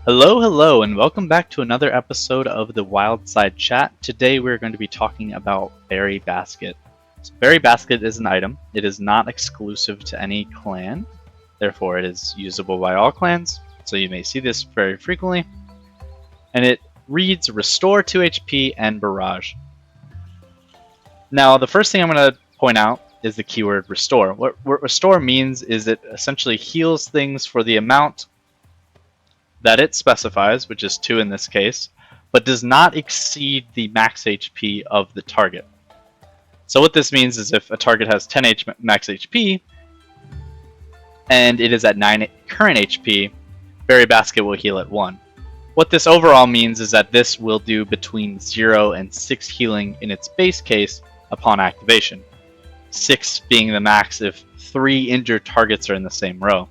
Hello, and welcome back to another episode of the Wildside Chat. Today we're going to be talking about Berry Basket. So Berry Basket is an item. It is not exclusive to any clan, therefore it is usable by all clans, so you may see this very frequently. And it reads Restore 2 HP and Barrage. Now, the first thing I'm going to point out is the keyword Restore. What Restore means is it essentially heals things for the amount that it specifies, which is 2 in this case, but does not exceed the max HP of the target. So what this means is if a target has 10 max HP and it is at 9 current HP, Berry Basket will heal at 1. What this overall means is that this will do between 0 and 6 healing in its base case upon activation, 6 being the max if 3 injured targets are in the same row.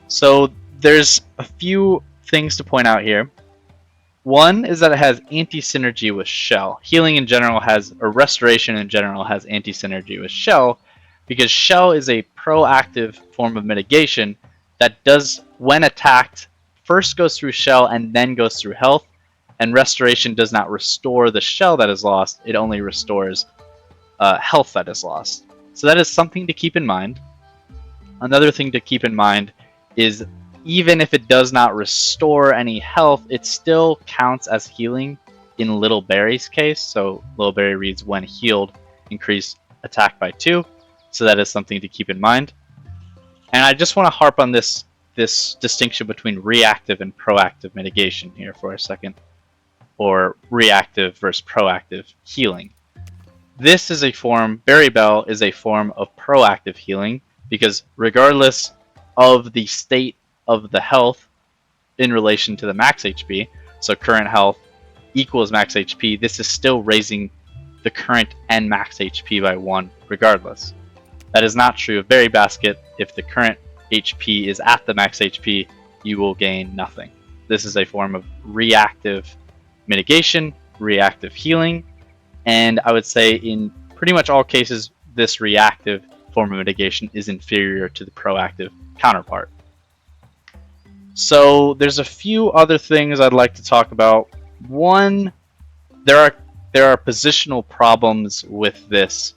So there's a few things to point out here. One is that it has anti-synergy with Shell. Healing in general has, or Restoration in general has anti-synergy with Shell, because Shell is a proactive form of mitigation that does, when attacked, first goes through Shell and then goes through health, and Restoration does not restore the Shell that is lost, it only restores health that is lost. So that is something to keep in mind. Another thing to keep in mind is even if it does not restore any health, it still counts as healing in Little Berry's case. So Little Berry reads when healed, increase attack by 2. So that is something to keep in mind. And I just want to harp on this distinction between reactive and proactive mitigation here for a second. Or reactive versus proactive healing. This is a form, Berry Bell is a form of proactive healing, because regardless of the state of the health in relation to the max HP, so current health equals max HP, this is still raising the current and max HP by 1 regardless. That is not true of Berry Basket. If the current HP is at the max HP, you will gain nothing. This is a form of reactive mitigation, reactive healing, and I would say in pretty much all cases this reactive form of mitigation is inferior to the proactive counterpart. So there's a few other things I'd like to talk about. One, there are positional problems with this.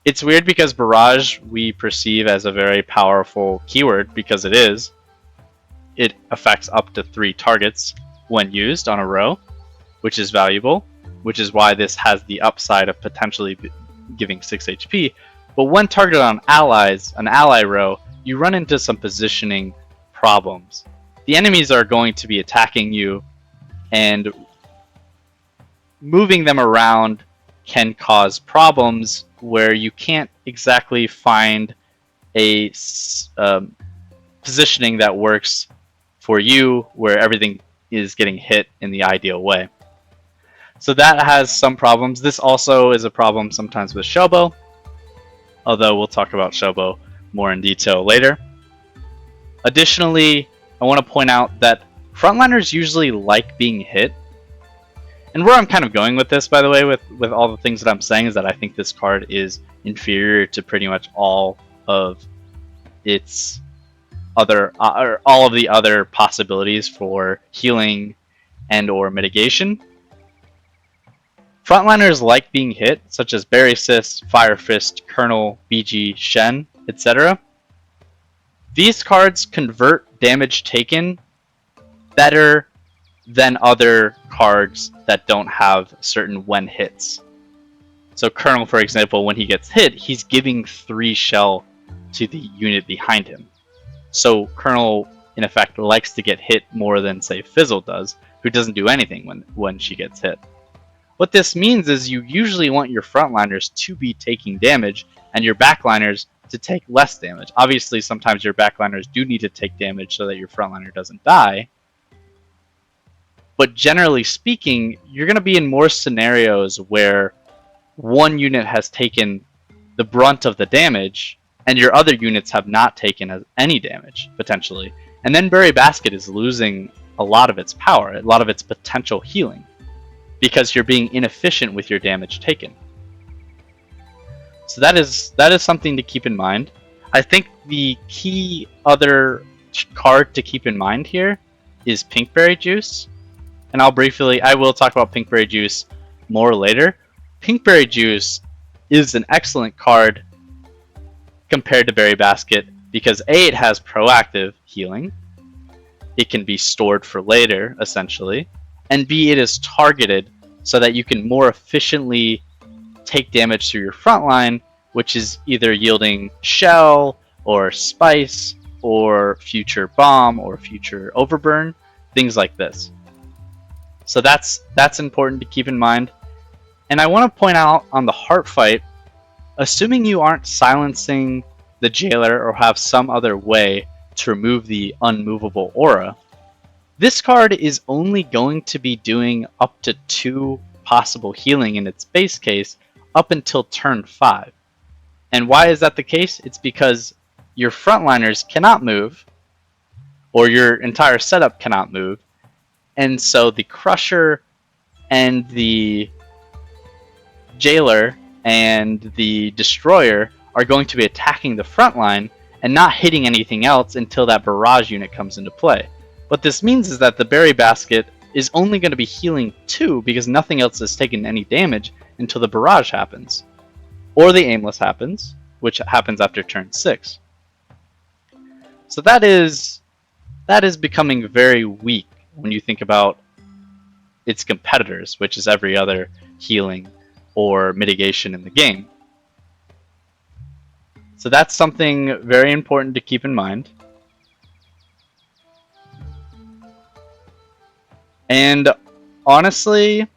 It's weird because Barrage we perceive as a very powerful keyword because it is. It affects up to 3 targets when used on a row, which is valuable, which is why this has the upside of potentially giving 6 HP. But when targeted on allies, an ally row, you run into some positioning problems. The enemies are going to be attacking you, and moving them around can cause problems where you can't exactly find a positioning that works for you, where everything is getting hit in the ideal way. So that has some problems. This also is a problem sometimes with Shellbow, although we'll talk about Shellbow more in detail later. Additionally, I want to point out that frontliners usually like being hit. And where I'm kind of going with this, by the way, with all the things that I'm saying, is that I think this card is inferior to pretty much all of its other, or all of the other possibilities for healing and or mitigation. Frontliners like being hit, such as Berry Cyst, Fire Fist, Colonel, BG, Shen, etc. These cards convert damage taken better than other cards that don't have certain when hits. So Colonel, for example, when he gets hit, he's giving 3 shell to the unit behind him. So Colonel, in effect, likes to get hit more than, say, Fizzle does, who doesn't do anything when she gets hit. What this means is you usually want your frontliners to be taking damage and your backliners to take less damage. Obviously, sometimes your backliners do need to take damage so that your frontliner doesn't die. But generally speaking, you're going to be in more scenarios where one unit has taken the brunt of the damage and your other units have not taken any damage, potentially. And then Berry Basket is losing a lot of its power, a lot of its potential healing, because you're being inefficient with your damage taken. So that is something to keep in mind. I think the key other card to keep in mind here is Pinkberry Juice. And I will talk about Pinkberry Juice more later. Pinkberry Juice is an excellent card compared to Berry Basket because A, it has proactive healing. It can be stored for later, essentially. And B, it is targeted so that you can more efficiently take damage through your front line, which is either yielding Shell or Spice or future Bomb or future Overburn, things like this. So that's important to keep in mind. And I want to point out on the Heart Fight, assuming you aren't silencing the Jailer or have some other way to remove the unmovable aura, this card is only going to be doing up to 2 possible healing in its base case up until turn 5. And why is that the case? It's because your frontliners cannot move, or your entire setup cannot move, and so the Crusher and the Jailer and the Destroyer are going to be attacking the front line and not hitting anything else until that barrage unit comes into play. What this means is that the Berry Basket is only going to be healing 2 because nothing else has taken any damage until the barrage happens. Or the Aimless happens, which happens after turn 6. So that is becoming very weak when you think about its competitors, which is every other healing or mitigation in the game. So that's something very important to keep in mind. And honestly,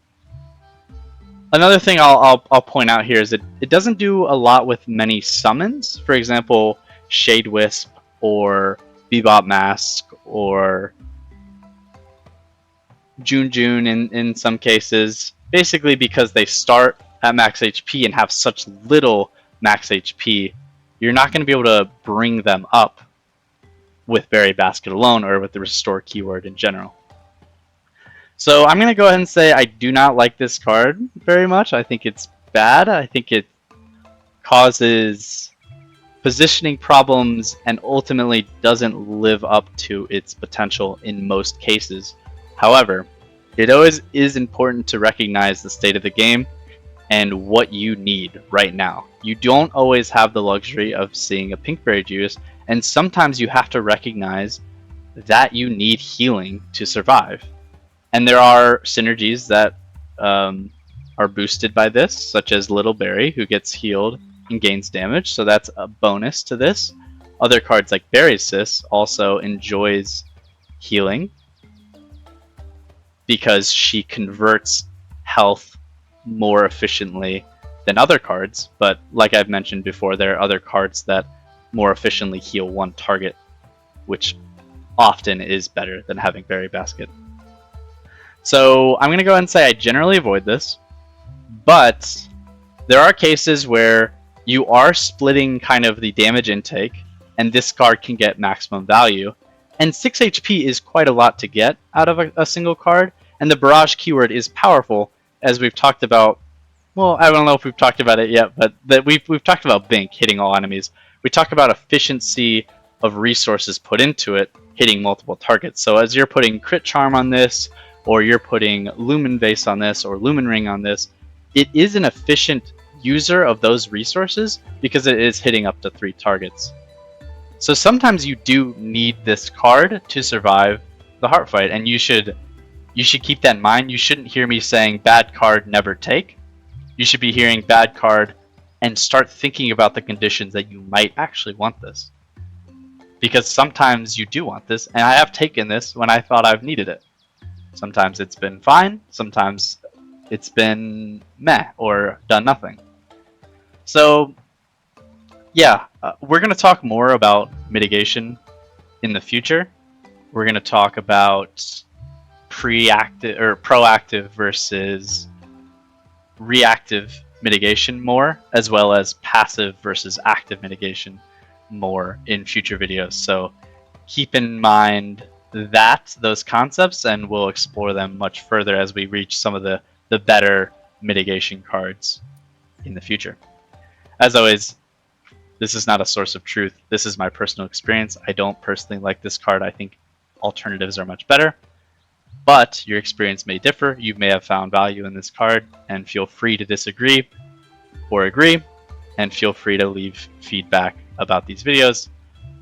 another thing I'll point out here is that it doesn't do a lot with many summons. For example, Shade Wisp or Bebop Mask or June in some cases, basically because they start at max HP and have such little max HP, you're not going to be able to bring them up with Berry Basket alone or with the Restore keyword in general. So I'm going to go ahead and say I do not like this card very much. I think it's bad. I think it causes positioning problems and ultimately doesn't live up to its potential in most cases. However, it always is important to recognize the state of the game and what you need right now. You don't always have the luxury of seeing a Pinkberry Juice, and sometimes you have to recognize that you need healing to survive. And there are synergies that are boosted by this, such as Little Berry, who gets healed and gains damage, so that's a bonus to this. Other cards like Berry Sis also enjoys healing because she converts health more efficiently than other cards, but like I've mentioned before, there are other cards that more efficiently heal one target, which often is better than having Berry Basket. So I'm going to go ahead and say I generally avoid this, but there are cases where you are splitting kind of the damage intake, and this card can get maximum value. And 6 HP is quite a lot to get out of a single card, and the Barrage keyword is powerful, as we've talked about. Well, I don't know if we've talked about it yet, but we've talked about Bink hitting all enemies. We talk about efficiency of resources put into it, hitting multiple targets. So as you're putting Crit Charm on this, or you're putting Lumen Vase on this, or Lumen Ring on this, it is an efficient user of those resources because it is hitting up to 3 targets. So sometimes you do need this card to survive the heart fight, and you should keep that in mind. You shouldn't hear me saying bad card, never take. You should be hearing bad card and start thinking about the conditions that you might actually want this. Because sometimes you do want this, and I have taken this when I thought I've needed it. Sometimes it's been fine, sometimes it's been meh or done nothing. So yeah, we're going to talk more about mitigation in the future. We're going to talk about proactive versus reactive mitigation more, as well as passive versus active mitigation more in future videos. So keep in mind those concepts, and we'll explore them much further as we reach some of the better mitigation cards in the future. As always, this is not a source of truth. This is my personal experience. I don't personally like this card. I think alternatives are much better. But your experience may differ. You may have found value in this card, and feel free to disagree or agree, and feel free to leave feedback about these videos.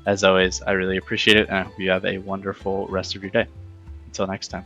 As always, I really appreciate it, and I hope you have a wonderful rest of your day. Until next time.